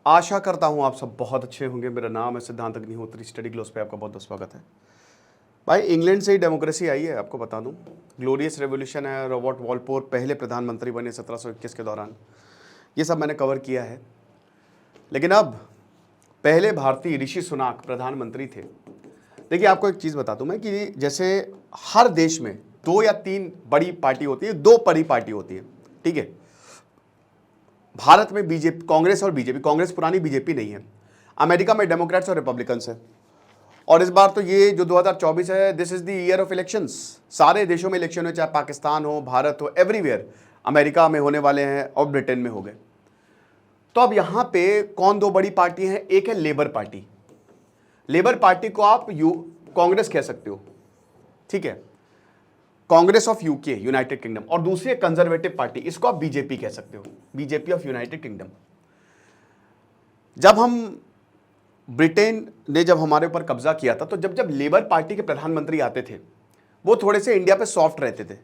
आशा करता हूँ आप सब बहुत अच्छे होंगे। मेरा नाम है सिद्धांत अग्निहोत्री। स्टडी ग्लोस पे आपका बहुत बहुत स्वागत है। भाई इंग्लैंड से ही डेमोक्रेसी आई है, आपको बता दूं। ग्लोरियस रेवोल्यूशन है, रॉबर्ट वॉलपोल पहले प्रधानमंत्री बने 1721 के दौरान। ये सब मैंने कवर किया है। लेकिन अब पहले भारतीय ऋषि सुनाक प्रधानमंत्री थे। देखिए आपको एक चीज़ बता दूं मैं कि जैसे हर देश में 2 या 3 बड़ी पार्टी होती है, 2 बड़ी पार्टी होती है, ठीक है। भारत में बीजेपी, कांग्रेस और बीजेपी। कांग्रेस पुरानी, बीजेपी नहीं है। अमेरिका में डेमोक्रेट्स और रिपब्लिकन्स है। और इस बार तो ये जो 2024 है, this is the year of elections. सारे देशों में इलेक्शन हो, चाहे पाकिस्तान हो, भारत हो, एवरीवेयर। अमेरिका में होने वाले हैं और ब्रिटेन में हो गए। तो अब यहां पे कौन 2 बड़ी पार्टी हैं? एक है लेबर पार्टी। लेबर पार्टी को आप कांग्रेस कह सकते हो, ठीक है, Congress of UK, United kingdom. और दूसरी है कंजर्वेटिव पार्टी, इसको आप बीजेपी कह सकते हो, बीजेपी ऑफ यूनाइटेड किंगडम। जब हम ब्रिटेन ने जब हमारे ऊपर कब्जा किया था, तो जब लेबर पार्टी के प्रधानमंत्री आते थे, वो थोड़े से इंडिया पे सॉफ्ट रहते थे।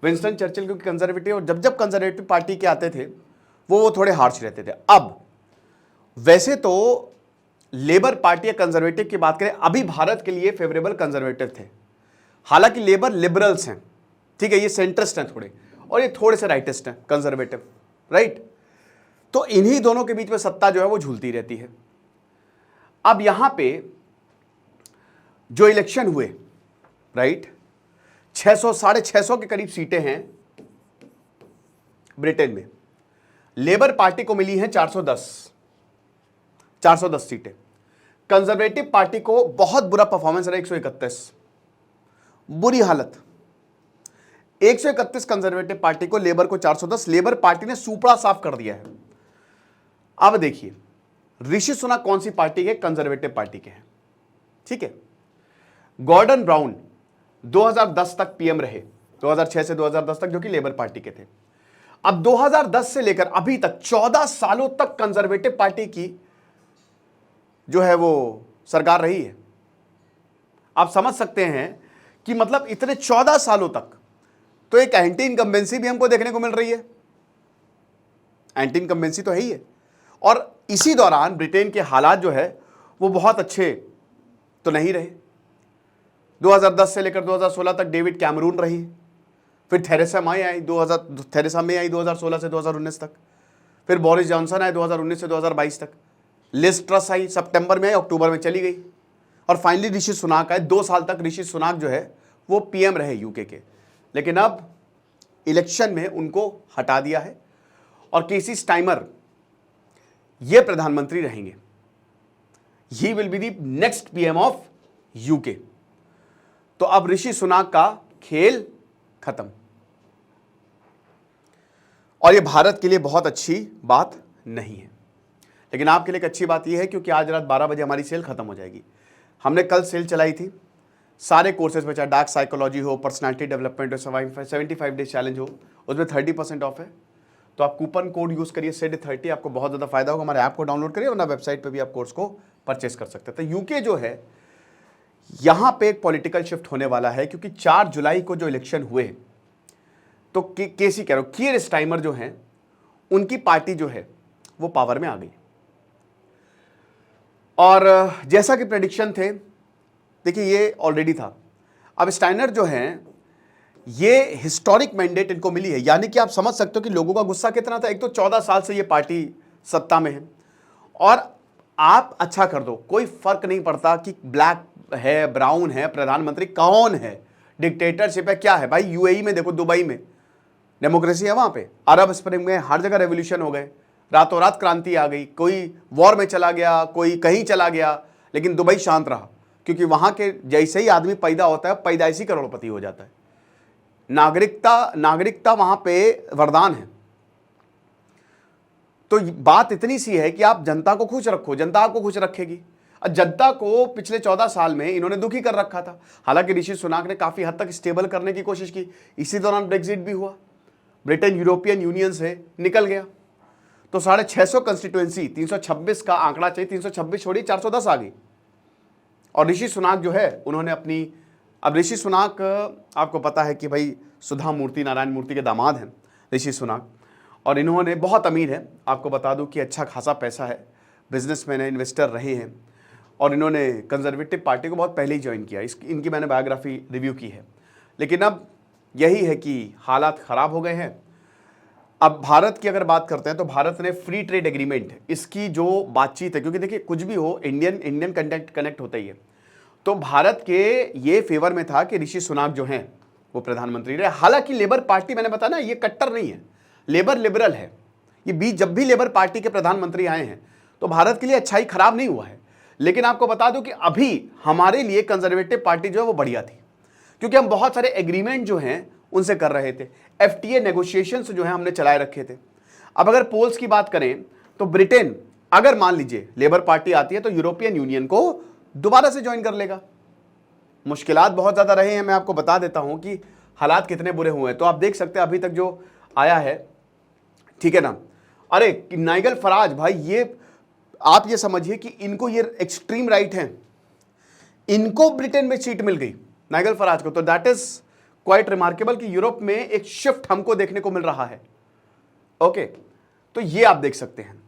विंस्टन चर्चिल क्योंकि कंजर्वेटिव, और जब कंजर्वेटिव पार्टी के आते थे वो थोड़े हार्श रहते थे। अब वैसे तो लेबर पार्टी या कंजर्वेटिव की बात करें, अभी भारत के लिए फेवरेबल कंजर्वेटिव थे। हालांकि लेबर लिबरल्स हैं, ठीक है, ये सेंट्रिस्ट हैं थोड़े, और ये थोड़े से राइटिस्ट हैं, कंजर्वेटिव, राइट। तो इन्हीं दोनों के बीच में सत्ता जो है वो झूलती रहती है। अब यहां पे जो इलेक्शन हुए, राइट, 600 650 के करीब सीटें हैं ब्रिटेन में। लेबर पार्टी को मिली हैं 410 सीटें। कंजर्वेटिव पार्टी को बहुत बुरा परफॉर्मेंस रहा, 131, बुरी हालत। 131 कंजर्वेटिव पार्टी को, लेबर को 410। लेबर पार्टी ने सुपड़ा साफ कर दिया है। अब देखिए ऋषि सुनक कौन सी पार्टी के? कंजर्वेटिव पार्टी के हैं, ठीक है। गॉर्डन ब्राउन 2010 तक पीएम रहे, 2006 से 2010 तक, जो कि लेबर पार्टी के थे। अब 2010 से लेकर अभी तक 14 सालों तक कंजर्वेटिव पार्टी की जो है वो सरकार रही है। आप समझ सकते हैं कि मतलब इतने 14 सालों तक तो एक एंटी इनकम्बेंसी भी हमको देखने को मिल रही है। एंटी इनकम्बेंसी तो है ही है। और इसी दौरान ब्रिटेन के हालात जो है वो बहुत अच्छे तो नहीं रहे। 2010 से लेकर 2016 तक डेविड कैमरून रही, फिर थेरेसा मे आई 2016 से 2019 तक, फिर बोरिस जॉनसन आए 2019 से 2022 तक, लिज ट्रस आई सितंबर में आई, अक्टूबर में चली गई, और फाइनली ऋषि सुनाक आए। 2 साल तक ऋषि सुनाक जो है वो पीएम रहे यूके के। लेकिन अब इलेक्शन में उनको हटा दिया है और केसी स्टाइमर ये प्रधानमंत्री रहेंगे। He will be the next PM of UK. तो अब ऋषि सुनाक का खेल खत्म। और ये भारत के लिए बहुत अच्छी बात नहीं है। लेकिन आपके लिए एक अच्छी बात यह है क्योंकि आज रात 12 बजे हमारी सेल खत्म हो जाएगी। हमने कल सेल चलाई थी सारे कोर्सेज में, चाहे डार्क साइकोलॉजी हो, पर्सनालिटी डेवलपमेंट हो, 75 डेज चैलेंज हो, उसमें 30% ऑफ है। तो आप कूपन कोड यूज करिए SID30, आपको बहुत ज़्यादा फायदा होगा। हमारे ऐप को डाउनलोड करिए, वरना वेबसाइट पे भी आप कोर्स को परचेस कर सकते हैं। तो यूके जो है यहां पे एक पॉलिटिकल शिफ्ट होने वाला है, क्योंकि 4 जुलाई को जो इलेक्शन हुए तो केसी कह रहा हूं, कीर स्टाइमर जो है उनकी पार्टी जो है वो पावर में आ गई। और जैसा कि प्रेडिक्शन थे, देखिए ये ऑलरेडी था। अब स्टाइनर जो हैं ये हिस्टोरिक मैंडेट इनको मिली है, यानी कि आप समझ सकते हो कि लोगों का गुस्सा कितना था। एक तो 14 साल से ये पार्टी सत्ता में है, और आप अच्छा कर दो, कोई फर्क नहीं पड़ता कि ब्लैक है, ब्राउन है, प्रधानमंत्री कौन है, डिक्टेटरशिप है, क्या है। भाई यूएई में देखो, दुबई में डेमोक्रेसी है, वहां पे अरब स्प्रिंग में हर जगह रेवोल्यूशन हो गए, रातों रात क्रांति आ गई, कोई वॉर में चला गया, कोई कहीं चला गया, लेकिन दुबई शांत रहा, क्योंकि वहां के जैसे ही आदमी पैदा होता है पैदाइशी करोड़पति हो जाता है। नागरिकता वहां पे वरदान है। तो बात इतनी सी है कि आप जनता को खुश रखो, जनता आपको खुश रखेगी। और जनता को पिछले 14 साल में इन्होंने दुखी कर रखा था। हालांकि ऋषि सुनाक ने काफी हद तक स्टेबल करने की कोशिश की। इसी दौरान ब्रेक्जिट भी हुआ, ब्रिटेन यूरोपियन यूनियन से निकल गया। तो 650 कंस्टिट्यूएंसी, 326 का आंकड़ा चाहिए, 326 छोड़ी 410 आ गई। और ऋषि सुनाक जो है उन्होंने अपनी, अब ऋषि सुनाक आपको पता है कि भाई सुधा मूर्ति, नारायण मूर्ति के दामाद हैं ऋषि सुनाक, और इन्होंने बहुत अमीर है, आपको बता दूं कि अच्छा खासा पैसा है। बिजनेसमैन हैं, इन्वेस्टर रहे हैं और इन्होंने कंजर्वेटिव पार्टी को बहुत पहले ही ज्वाइन किया। इनकी मैंने बायोग्राफी रिव्यू की है। लेकिन अब यही है कि हालात ख़राब हो गए हैं। अब भारत की अगर बात करते हैं तो भारत ने फ्री ट्रेड एग्रीमेंट, इसकी जो बातचीत है, क्योंकि देखिए कुछ भी हो इंडियन कनेक्ट होता ही है, तो भारत के ये फेवर में था कि ऋषि सुनाक जो हैं वो प्रधानमंत्री रहे। हालांकि लेबर पार्टी, मैंने बताया ना, ये कट्टर नहीं है, लेबर लिबरल है। ये बीच जब भी लेबर पार्टी के प्रधानमंत्री आए हैं तो भारत के लिए अच्छाई खराब नहीं हुआ है। लेकिन आपको बता दूं कि अभी हमारे लिए कंजर्वेटिव पार्टी जो है वो बढ़िया थी, क्योंकि हम बहुत सारे एग्रीमेंट जो हैं उनसे कर रहे थे, एफटीए नेगोशिएशंस जो है हमने चलाए रखे थे। अब अगर पोल्स की बात करें तो ब्रिटेन, अगर मान लीजिए लेबर पार्टी आती है तो यूरोपियन यूनियन को दोबारा से ज्वाइन कर लेगा। मुश्किलात बहुत ज्यादा रहे हैं, मैं आपको बता देता हूं कि हालात कितने बुरे हुए हैं। तो आप देख सकते हैं अभी तक जो आया है, ठीक है ना। अरे नाइगल फराज भाई, ये आप ये समझिए कि इनको, ये एक्सट्रीम राइट हैं, इनको ब्रिटेन में सीट मिल गई, नाइगल फराज को। तो दैट इज क्वाइट रिमार्केबल कि यूरोप में एक शिफ्ट हमको देखने को मिल रहा है। ओके, तो ये आप देख सकते हैं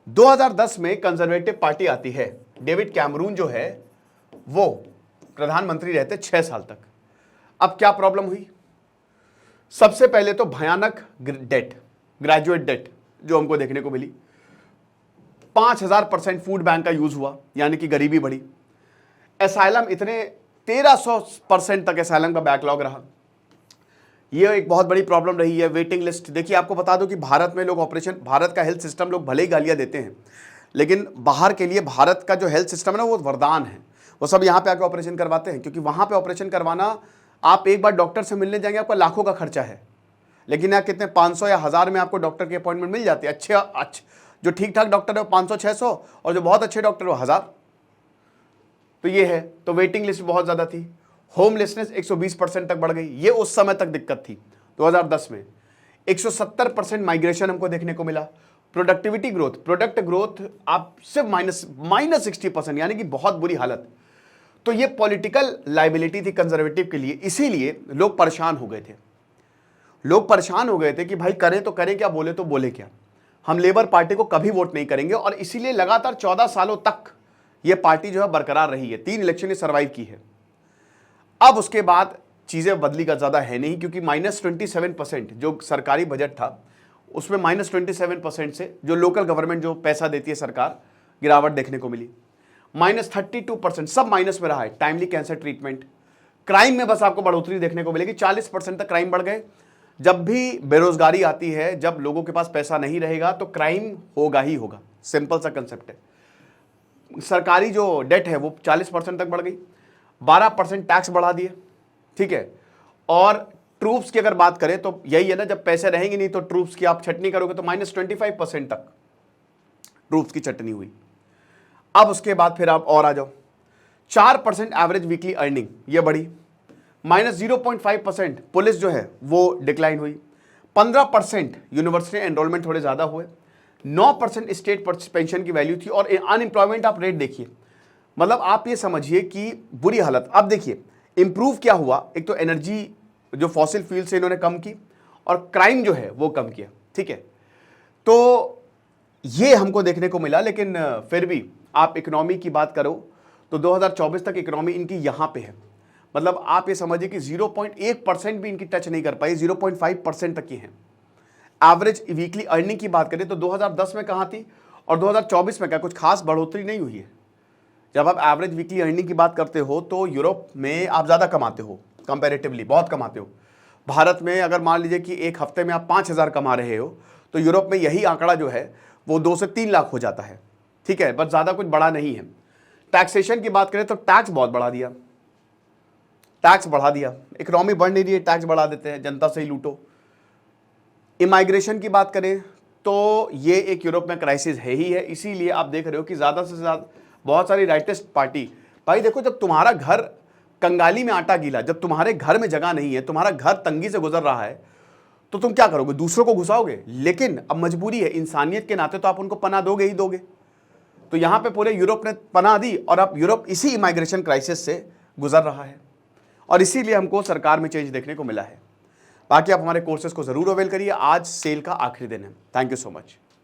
2010 में कंजर्वेटिव पार्टी आती है, डेविड कैमरून जो है वो प्रधानमंत्री रहते 6 साल तक। अब क्या प्रॉब्लम हुई? सबसे पहले तो भयानक डेट, ग्रेजुएट डेट जो हमको देखने को मिली। 5000% फूड बैंक का यूज हुआ, यानी कि गरीबी बढ़ी। एसाइलम, इतने 1300% तक एसाइलम का बैकलॉग रहा। यह एक बहुत बड़ी प्रॉब्लम रही है। वेटिंग लिस्ट, देखिए आपको बता दूं कि भारत में लोग ऑपरेशन, भारत का हेल्थ सिस्टम, लोग भले ही गालियां देते हैं, लेकिन बाहर के लिए भारत का जो हेल्थ सिस्टम है ना वो वरदान है। वो सब यहाँ पे आके ऑपरेशन करवाते हैं, क्योंकि वहां पे ऑपरेशन करवाना, आप एक बार डॉक्टर से मिलने जाएंगे आपका लाखों का खर्चा है, लेकिन यहाँ कितने 500 या 1000 में आपको डॉक्टर की अपॉइंटमेंट मिल जाती है। अच्छे जो ठीक ठाक डॉक्टर है वो 500-600, और जो बहुत अच्छे डॉक्टर है वो 1000। तो ये है। तो वेटिंग लिस्ट बहुत ज़्यादा थी। होमलेसनेस 120% तक बढ़ गई, ये उस समय तक दिक्कत थी। 2010 में 170% माइग्रेशन हमको देखने को मिला। प्रोडक्टिविटी ग्रोथ, प्रोडक्ट ग्रोथ आप सिर्फ -60%, यानी कि बहुत बुरी हालत। तो ये पॉलिटिकल लाइबिलिटी थी कंजर्वेटिव के लिए, इसीलिए लोग परेशान हो गए थे। लोग परेशान हो गए थे कि भाई करें तो करें क्या, बोले तो बोले क्या, हम लेबर पार्टी को कभी वोट नहीं करेंगे। और इसीलिए लगातार 14 सालों तक ये पार्टी जो है बरकरार रही है। 3 इलेक्शन सर्वाइव की है। अब उसके बाद चीजें बदली का ज्यादा है नहीं, क्योंकि -27% जो सरकारी बजट था उसमें -27% से जो लोकल गवर्नमेंट जो पैसा देती है सरकार, गिरावट देखने को मिली। -32%, सब माइनस में रहा है। टाइमली कैंसर ट्रीटमेंट, क्राइम में बस आपको बढ़ोतरी देखने को मिलेगी। 40% तक क्राइम बढ़ गए। जब भी बेरोजगारी आती है, जब लोगों के पास पैसा नहीं रहेगा तो क्राइम होगा ही होगा, सिंपल सा कंसेप्ट है। सरकारी जो डेट है वो 40% तक बढ़ गई। 12% टैक्स बढ़ा दिए, ठीक है। और ट्रूप्स की अगर बात करें तो यही है ना, जब पैसे रहेंगे नहीं तो ट्रूप्स की आप छटनी करोगे, तो -25% तक ट्रूप्स की छटनी हुई। अब उसके बाद फिर आप और आ जाओ, 4% एवरेज वीकली अर्निंग ये बढ़ी। -0.5% पुलिस जो है वो डिक्लाइन हुई। 15% यूनिवर्सिटी एनरोलमेंट थोड़े ज्यादा हुए। 9% स्टेट पेंशन की वैल्यू थी। और अनएम्प्लॉयमेंट आप रेट देखिए, मतलब आप ये समझिए कि बुरी हालत। अब देखिए इंप्रूव क्या हुआ, एक तो एनर्जी जो फॉसिल फ्यूल से इन्होंने कम की, और क्राइम जो है वो कम किया, ठीक है। तो ये हमको देखने को मिला। लेकिन फिर भी आप इकोनॉमी की बात करो तो 2024 तक इकोनॉमी इनकी यहां पे है। मतलब आप ये समझिए कि 0.1% भी इनकी टच नहीं कर पाई, 0.5% तक की है। एवरेज वीकली अर्निंग की बात करें तो 2010 में कहां थी और 2024 में क्या कुछ खास बढ़ोतरी नहीं हुई है। जब आप एवरेज वीकली अर्निंग की बात करते हो तो यूरोप में आप ज़्यादा कमाते हो, कंपैरेटिवली बहुत कमाते हो। भारत में अगर मान लीजिए कि एक हफ्ते में आप 5000 कमा रहे हो, तो यूरोप में यही आंकड़ा जो है वो 2 से 3 लाख हो जाता है, ठीक है। बस ज़्यादा कुछ बड़ा नहीं है। टैक्सेशन की बात करें तो टैक्स बहुत बढ़ा दिया, टैक्स बढ़ा दिया। इकोनॉमी बढ़ नहीं रही है, टैक्स बढ़ा देते हैं, जनता से ही लूटो। इमाइग्रेशन की बात करें तो ये एक यूरोप में क्राइसिस है ही है। इसीलिए आप देख रहे हो कि ज़्यादा से ज़्यादा बहुत सारी राइटिस्ट पार्टी, भाई देखो जब तुम्हारा घर कंगाली में आटा गीला, जब तुम्हारे घर में जगह नहीं है, तुम्हारा घर तंगी से गुजर रहा है, तो तुम क्या करोगे, दूसरों को घुसाओगे। लेकिन अब मजबूरी है, इंसानियत के नाते तो आप उनको पनाह दोगे ही दोगे। तो यहां पे पूरे यूरोप ने पनाह दी और अब यूरोप इसी इमाइग्रेशन क्राइसिस से गुजर रहा है। और इसीलिए हमको सरकार में चेंज देखने को मिला है। बाकी आप हमारे कोर्सेज को जरूर अवेल करिए। आज सेल का आखिरी दिन है। Thank you so much.